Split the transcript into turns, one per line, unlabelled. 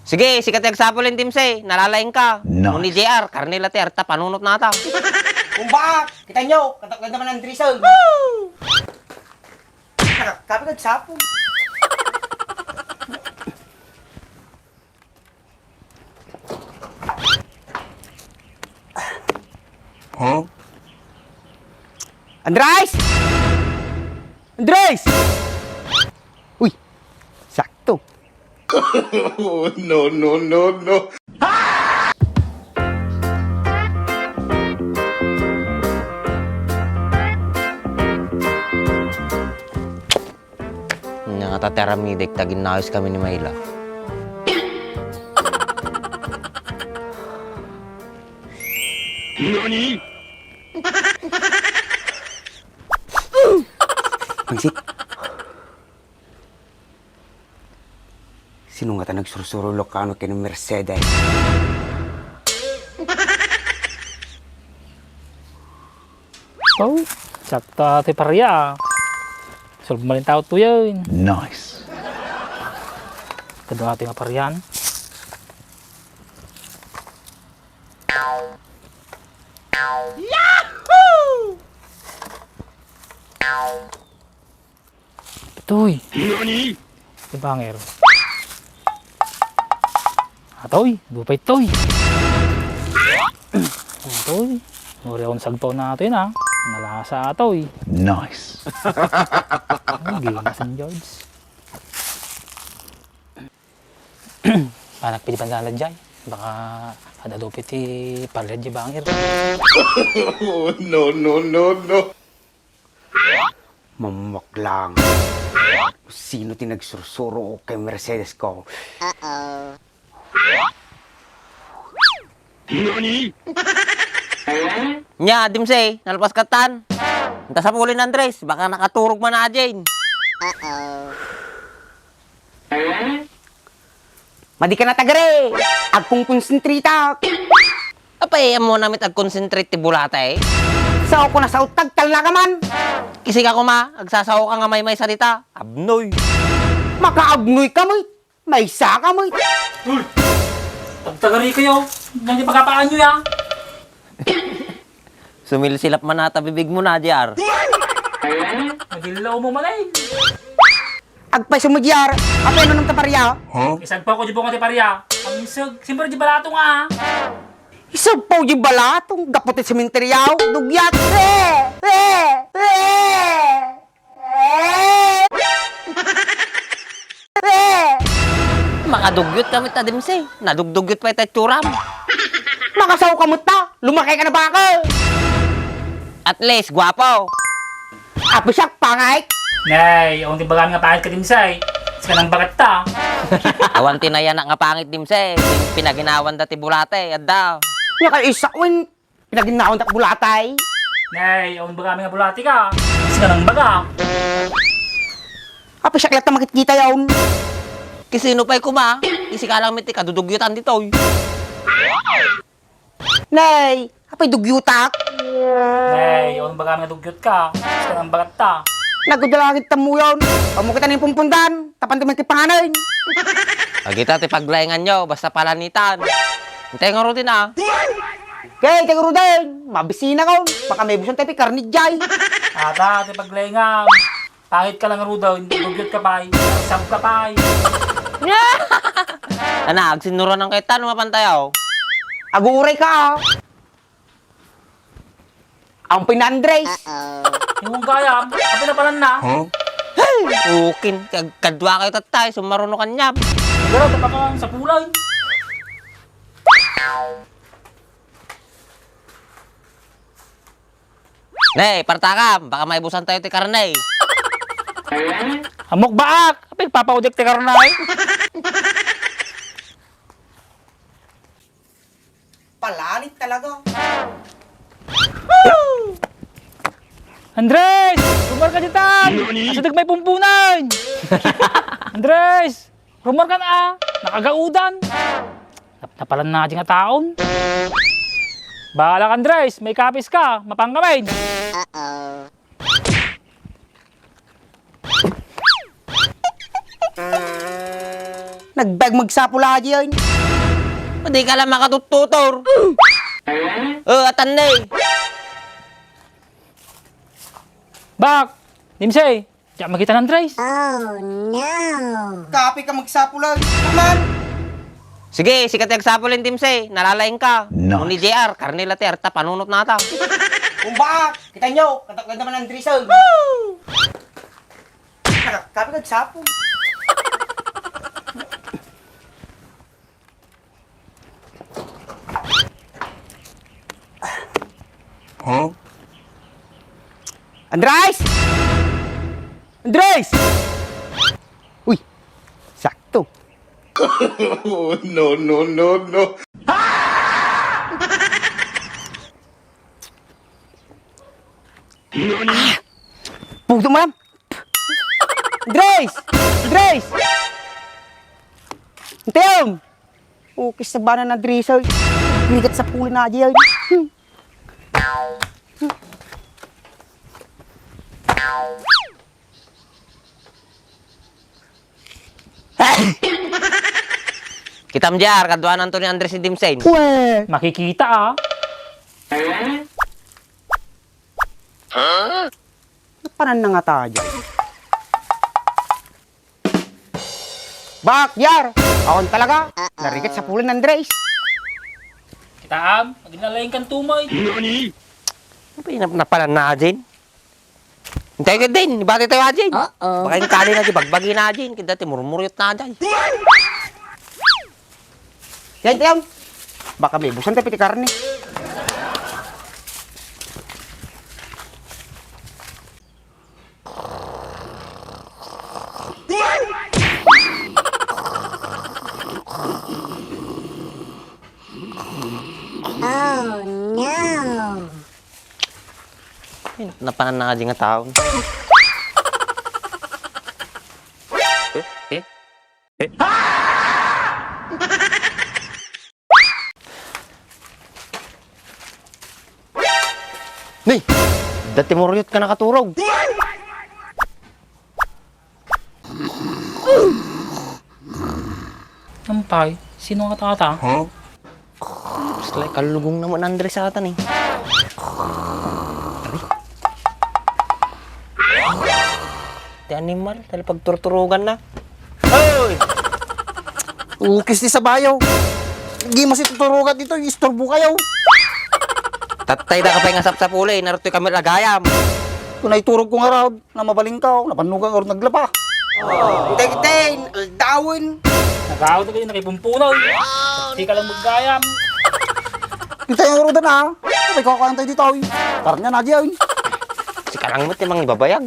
Sige, sikat yung sapulin, Timsay. Nalalaing ka.
Nice.
Nung ni JR, Carnela Terta, panunot nata.
Kung ba, kita nyo, katakad naman ang drizzle. Nakakapi ka sapo.
Huh?
Andres! Andres! Uy, sakto.
Oh, no, no, no, no.
Nangatataramidek, tagin na ayos kami ni Mayla.
Nani?
Pansit. Sino nga ta nagsursuro lokano kay ng Mercedes?
Oh, sakta ati parya. Solve mo rin tao to yun.
Nice.
Kado natin nga paryan. Itoy.
Nani?
Ibangero. Atoy, dupay toy. Atoy. Uri akong sagto natin ha. Nalasa atoy.
Nice.
Game na St. George. Anak pilipan ka dyan. Baka ada lupit parled di bangir.
Oh, no, no, no, no.
Mamak lang. Sino tinagsursuro kay Mercedes ko?
Nani?
Nya, Timsay, nalpas katan. Nta sa pulin, Andres. Baka nakaturog man na, Jane.
Madi ka na tagare! Agpong konsentrita!
Apay, mo namit ag-concentrate ti bulata eh.
Sao ko na sa utag, talna ka man!
Kisig ako ma, agsasaw ka nga may salita. Abnoy.
Makaagnoy ka mo! May isa ka mo!
Pagtagari kayo. Hindi pagkapaan nyo ya.
Sumilsilap man nata bibig mo na, JR.
Magilaw mo manay.
Agpay sumudyar! Apay no ng taparya!
Huh?
Isag pa ko di po nga ti parya. Ang isag. Siyempre di balato nga.
Isog po di balatong gaputin sa minteryaw! Dugyat!
Makadugyot kami ta, Timsay. Nadugdugyot pa ita tsuram.
Makasaw ka mo ta! Lumaki ka na ba ako?
At least, gwapo.
Apo siya, pangay!
Nay, ang tibagan nga pahit ka din say. Sa kanang bagat ta.
Awan tinayanak nga pangit, Timsay. Pinaginawan dati bulate, adda.
Nga ka isa, win! Pinaginawan tak bulatay!
Nay, ang baga nga bulati ka. Sa kanang baga.
Apo siya, kalat na makikita yun!
Kisino pa'y kuma? Isi ka lang miti, kadudugyotan dito.
Nay! Apo'y dugyutak!
Nay, ang baga nga dugyot ka. Sa kanang bagat ta.
Nagudalangit tamo yun! Pamo kita na yung pumpundan! Tapan tumin kipanganan!
Agita ti paglayangan nyo, basta palanitan. Hintay nga rutin ah.
Kaya, teguro din! Mabisina ko! Baka may busan tayo karnidjay!
Ata, ti paglengam. Pangit ka lang rudaw, dugyot ka pa'y. Sab ka pa'y.
Anak, sinuro ng kaitan, mapantayaw.
Aguray ka! Ang pinandres!
Yung gayam, kapit na palan na.
Huh?
Ukin, kadwa kayo tatay, sumaruno kanyam.
Pero tapak ka sa kulay.
Nay, partakam, baka maibusan tayo ti karnay.
Amok baak, kapit papaudik ti karnay.
Palanit talaga!
Andres! Rumor ka ditan! Asa may pumpunan! Andres! Rumor ka na! Nakagaudan! Napalan na nga taon. Bahala ka, Andres! May kapis ka! Mapangkamay!
Nagbag magsapula yun.
Hindi ka lang makatututor. Atan na eh.
Bak! Dimsay! Diyan makita ng Andres.
Kapi ka magsapula. Man!
Sige, sikat yung sapulin, Timsay. Nalalaing ka. Nung ni JR, Carnela Terta, panunot nata.
Kung baka, kita nyo, kataklag naman ang Andres. Kapi ka magsapul. Andres! Andres! Uy, sakto.
Oh, no, no, no, no.
Puto mo lang. Andres! Andres! Antiyong! Ukis sa bana na Andres. Bigat sa puli na dyan.
Kitam JR, kaduanan to ni Andres si Timsay.
Uwe!
Makikita ah.
Panan na nga tayo. Bak, Yar! Akon talaga. Narigat sa puli ng Andres.
Kitaam, maginalaing kang tumay.
Napalan na Ajin. Hintay ka din, ibati tayo Ajin. Baka yung kali na di bagbagi na Ajin. Kita ti murmuryot na Ajin.
Yan, yan. Baka may busan tayo piti karne.
Napanan na Ajin nga taon. Nih, dati muryot ka nakaturog.
Nampay, sino ang katata?
It's like kalugong naman Andres sa atan eh. Di animal, dahil pagturturugan na. Hoy!
Ukis ni sa bayaw. Hindi mo si tuturugan dito. Istorbo kayo.
Tatay na ka pa yung asap sa puli, naruto'y kami lagayam.
Kung naiturog ko nga raw, na mabaling ka, napanugan or naglapa. Hintay-hintay, aldawin.
Nagawad na kayo, nakipumpunaw. Di ka lang maggayam.
Hintay ang roda na. May kakantay dito. Karnya na dyan.
Si kalang mo timang ibabayag.